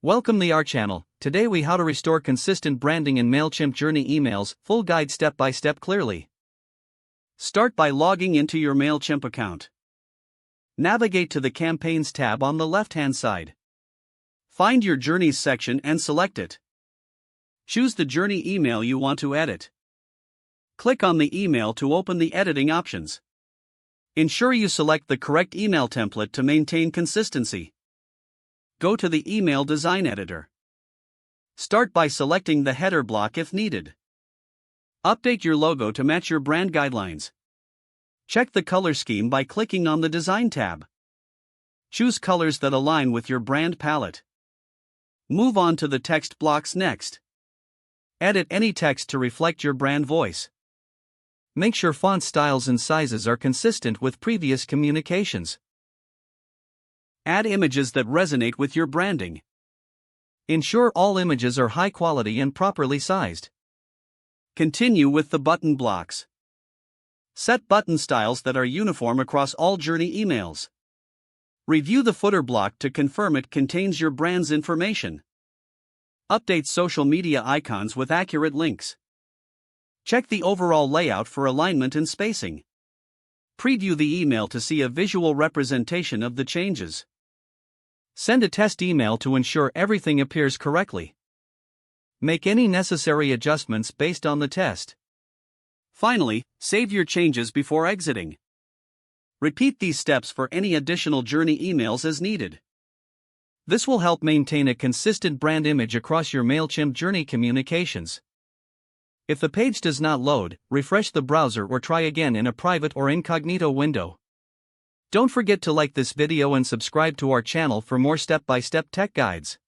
Welcome to our channel. Today we how to restore consistent branding in Mailchimp Journey emails, full guide step by step clearly. Start by logging into your Mailchimp account. Navigate to the Campaigns tab on the left-hand side. Find your Journeys section and select it. Choose the Journey email you want to edit. Click on the email to open the editing options. Ensure you select the correct email template to maintain consistency. Go to the Email Design Editor. Start by selecting the header block if needed. Update your logo to match your brand guidelines. Check the color scheme by clicking on the Design tab. Choose colors that align with your brand palette. Move on to the text blocks next. Edit any text to reflect your brand voice. Make sure font styles and sizes are consistent with previous communications. Add images that resonate with your branding. Ensure all images are high quality and properly sized. Continue with the button blocks. Set button styles that are uniform across all Journey emails. Review the footer block to confirm it contains your brand's information. Update social media icons with accurate links. Check the overall layout for alignment and spacing. Preview the email to see a visual representation of the changes. Send a test email to ensure everything appears correctly. Make any necessary adjustments based on the test. Finally, save your changes before exiting. Repeat these steps for any additional Journey emails as needed. This will help maintain a consistent brand image across your Mailchimp Journey communications. If the page does not load, refresh the browser or try again in a private or incognito window. Don't forget to like this video and subscribe to our channel for more step-by-step tech guides.